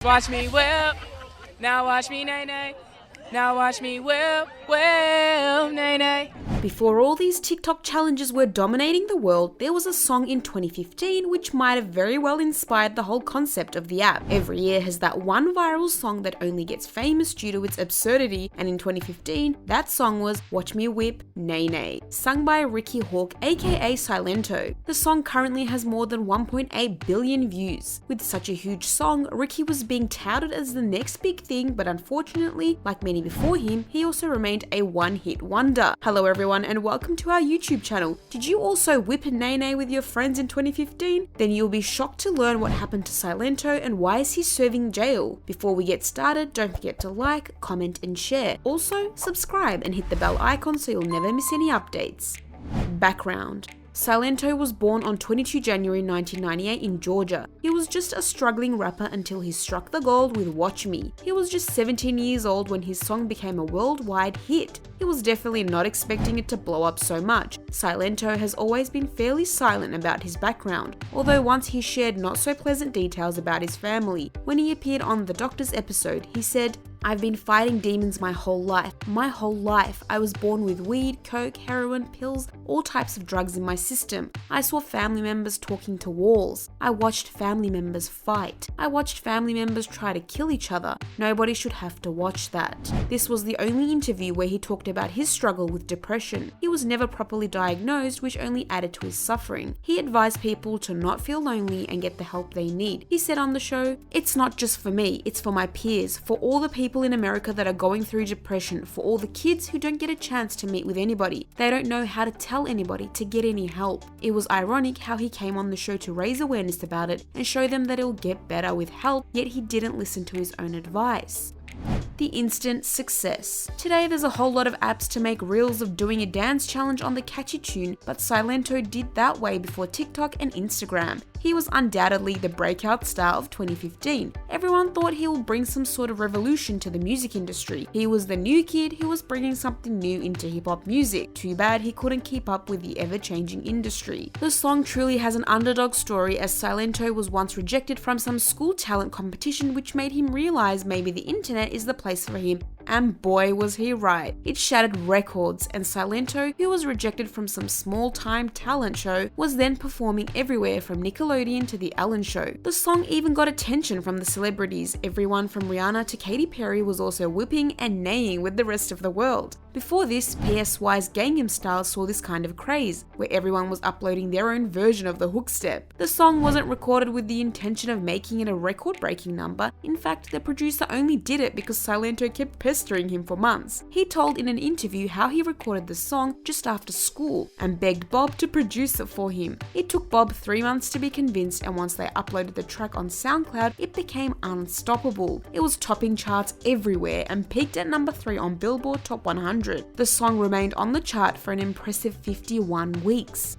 Watch me whip. Now watch me nay nay. Now watch me whip, whip, nay nay. Before all these TikTok challenges were dominating the world, there was a song in 2015 which might have very well inspired the whole concept of the app. Every year has that one viral song that only gets famous due to its absurdity, and in 2015, that song was Watch Me Whip, Nay Nay, sung by Ricky Hawk aka Silento. The song currently has more than 1.8 billion views. With such a huge song, Ricky was being touted as the next big thing, but unfortunately, like many before him, he also remained a one-hit wonder. Hello everyone and welcome to our YouTube channel. Did you also whip a nay-nay with your friends in 2015? Then you'll be shocked to learn what happened to Silento and why is he serving jail. Before we get started, don't forget to like, comment and share. Also, subscribe and hit the bell icon so you'll never miss any updates. Background. Silento was born on 22 January 1998 in Georgia. He was just a struggling rapper until he struck the gold with Watch Me. He was just 17 years old when his song became a worldwide hit. He was definitely not expecting it to blow up so much. Silento has always been fairly silent about his background, although once he shared not so pleasant details about his family. When he appeared on The Doctor's episode, he said, "I've been fighting demons my whole life. My whole life. I was born with weed, coke, heroin, pills, all types of drugs in my system. I saw family members talking to walls. I watched family members fight. I watched family members try to kill each other. Nobody should have to watch that." This was the only interview where he talked about his struggle with depression. He was never properly diagnosed, which only added to his suffering. He advised people to not feel lonely and get the help they need. He said on the show, "It's not just for me, it's for my peers, for all the people in America that are going through depression, for all the kids who don't get a chance to meet with anybody. They don't know how to tell anybody to get any help." It was ironic how he came on the show to raise awareness about it and show them that it'll get better with help, yet he didn't listen to his own advice. The instant success. Today there's a whole lot of apps to make reels of doing a dance challenge on the catchy tune, but Silento did that way before TikTok and Instagram. He was undoubtedly the breakout star of 2015. Everyone thought he would bring some sort of revolution to the music industry. He was the new kid who was bringing something new into hip-hop music. Too bad he couldn't keep up with the ever-changing industry. The song truly has an underdog story, as Silento was once rejected from some school talent competition, which made him realize maybe the internet is the place for him. And boy was he right. It shattered records, and Silento, who was rejected from some small-time talent show, was then performing everywhere from Nickelodeon to The Ellen Show. The song even got attention from the celebrities. Everyone from Rihanna to Katy Perry was also whipping and neighing with the rest of the world. Before this, PSY's Gangnam Style saw this kind of craze, where everyone was uploading their own version of the hook step. The song wasn't recorded with the intention of making it a record-breaking number. In fact, the producer only did it because Silento kept pestering him for months. He told in an interview how he recorded the song just after school and begged Bob to produce it for him. It took Bob 3 months to be convinced, and once they uploaded the track on SoundCloud, it became unstoppable. It was topping charts everywhere and peaked at number 3 on Billboard Top 100. The song remained on the chart for an impressive 51 weeks.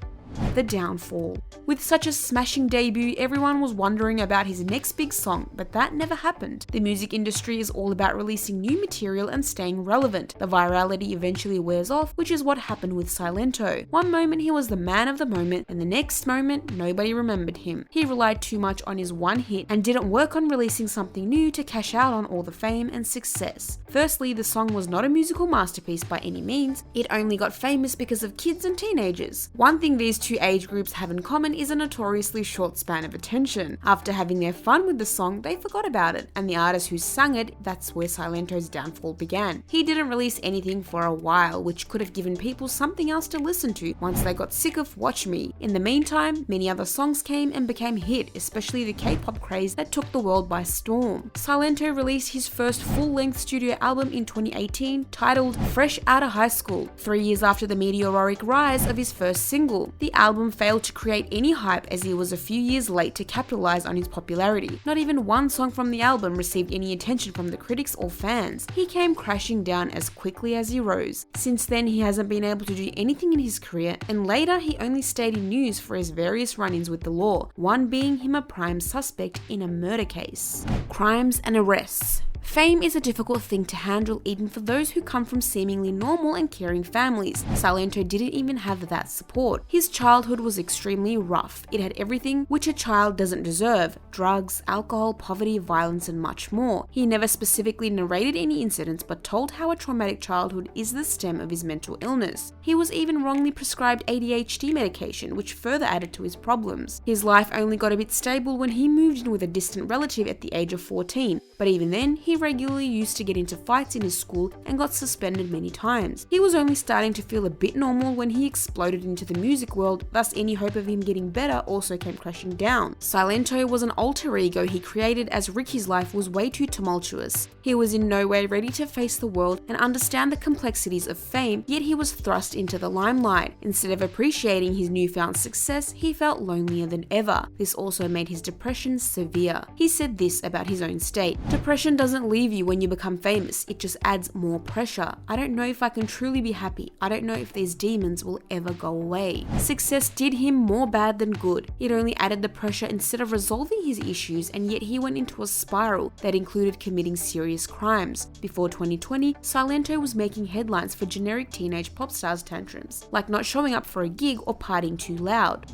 The downfall. With such a smashing debut, everyone was wondering about his next big song, but that never happened. The music industry is all about releasing new material and staying relevant. The virality eventually wears off, which is what happened with Silento. One moment he was the man of the moment, and the next moment nobody remembered him. He relied too much on his one hit and didn't work on releasing something new to cash out on all the fame and success. Firstly, the song was not a musical masterpiece by any means. It only got famous because of kids and teenagers. One thing these two age groups have in common is a notoriously short span of attention. After having their fun with the song, they forgot about it, and the artist who sang it, that's where Silento's downfall began. He didn't release anything for a while, which could have given people something else to listen to once they got sick of Watch Me. In the meantime, many other songs came and became hit, especially the K-pop craze that took the world by storm. Silento released his first full-length studio album in 2018, titled Fresh Outta High School, 3 years after the meteoric rise of his first single. The album failed to create any hype as he was a few years late to capitalize on his popularity. Not even one song from the album received any attention from the critics or fans. He came crashing down as quickly as he rose. Since then, he hasn't been able to do anything in his career, and later he only stayed in news for his various run-ins with the law, one being him a prime suspect in a murder case. Crimes and arrests. Fame is a difficult thing to handle even for those who come from seemingly normal and caring families. Silento didn't even have that support. His childhood was extremely rough. It had everything which a child doesn't deserve: drugs, alcohol, poverty, violence, and much more. He never specifically narrated any incidents but told how a traumatic childhood is the stem of his mental illness. He was even wrongly prescribed ADHD medication, which further added to his problems. His life only got a bit stable when he moved in with a distant relative at the age of 14, but even then, he regularly used to get into fights in his school and got suspended many times. He was only starting to feel a bit normal when he exploded into the music world, thus any hope of him getting better also came crashing down. Silento was an alter ego he created as Ricky's life was way too tumultuous. He was in no way ready to face the world and understand the complexities of fame, yet he was thrust into the limelight. Instead of appreciating his newfound success, he felt lonelier than ever. This also made his depression severe. He said this about his own state: "Depression doesn't leave you when you become famous, it just adds more pressure. I don't know if I can truly be happy. I don't know if these demons will ever go away." Success did him more bad than good. It only added the pressure instead of resolving his issues, and yet he went into a spiral that included committing serious crimes. Before 2020, Silento was making headlines for generic teenage pop stars tantrums, like not showing up for a gig or partying too loud.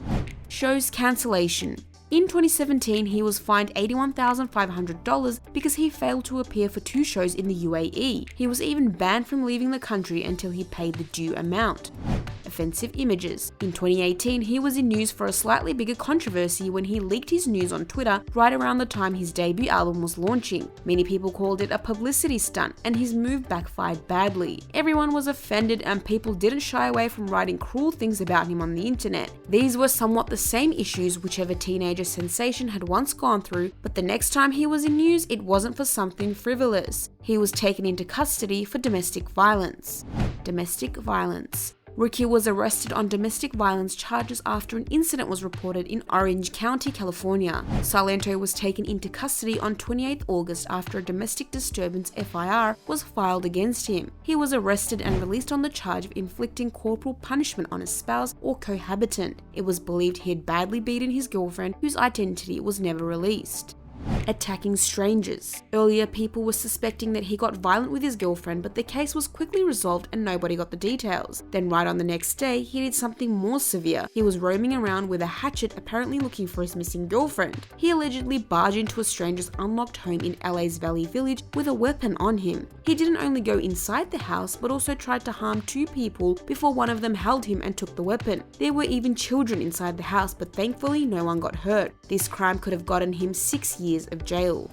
Shows cancellation. In 2017, he was fined $81,500 because he failed to appear for 2 shows in the UAE. He was even banned from leaving the country until he paid the due amount. Offensive images. In 2018, he was in news for a slightly bigger controversy when he leaked his news on Twitter right around the time his debut album was launching. Many people called it a publicity stunt, and his move backfired badly. Everyone was offended, and people didn't shy away from writing cruel things about him on the internet. These were somewhat the same issues whichever teenager sensation had once gone through, but the next time he was in news, it wasn't for something frivolous. He was taken into custody for domestic violence. Domestic violence. Ricky was arrested on domestic violence charges after an incident was reported in Orange County, California. Silento was taken into custody on 28 August after a domestic disturbance FIR was filed against him. He was arrested and released on the charge of inflicting corporal punishment on his spouse or cohabitant. It was believed he had badly beaten his girlfriend, whose identity was never released. Attacking strangers. Earlier, people were suspecting that he got violent with his girlfriend, but the case was quickly resolved and nobody got the details. Then right on the next day, he did something more severe. He was roaming around with a hatchet, apparently looking for his missing girlfriend. He allegedly barged into a stranger's unlocked home in LA's Valley Village with a weapon on him. He didn't only go inside the house, but also tried to harm 2 people before one of them held him and took the weapon. There were even children inside the house, but thankfully no one got hurt. This crime could have gotten him 6 years of jail.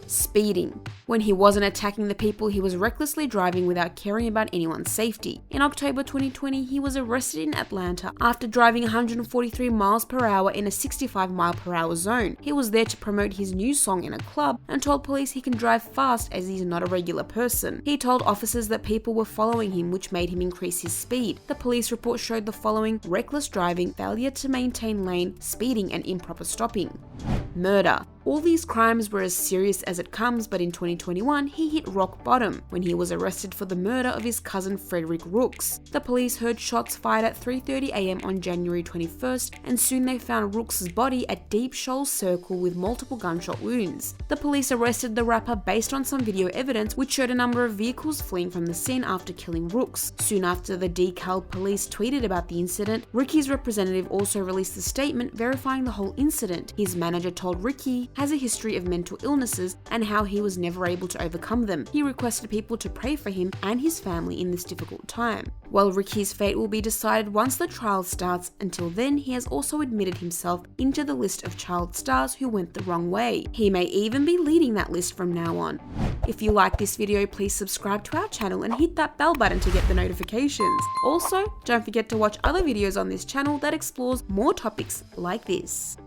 Speeding. When he wasn't attacking the people, he was recklessly driving without caring about anyone's safety. In October 2020, he was arrested in Atlanta after driving 143 miles per hour in a 65 mile per hour zone. He was there to promote his new song in a club and told police he can drive fast as he's not a regular person. He told officers that people were following him, which made him increase his speed. The police report showed the following: reckless driving, failure to maintain lane, speeding, and improper stopping. Murder. All these crimes were as serious as it comes, but in 2021, he hit rock bottom when he was arrested for the murder of his cousin Frederick Rooks. The police heard shots fired at 3:30 a.m. on January 21st, and soon they found Rooks' body at Deep Shoals Circle with multiple gunshot wounds. The police arrested the rapper based on some video evidence which showed a number of vehicles fleeing from the scene after killing Rooks. Soon after the DeKalb police tweeted about the incident, Ricky's representative also released a statement verifying the whole incident. His manager told Ricky has a history of mental illnesses and how he was never able to overcome them. He requested people to pray for him and his family in this difficult time. While Ricky's fate will be decided once the trial starts, until then he has also admitted himself into the list of child stars who went the wrong way. He may even be leading that list from now on. If you like this video, please subscribe to our channel and hit that bell button to get the notifications. Also, don't forget to watch other videos on this channel that explores more topics like this.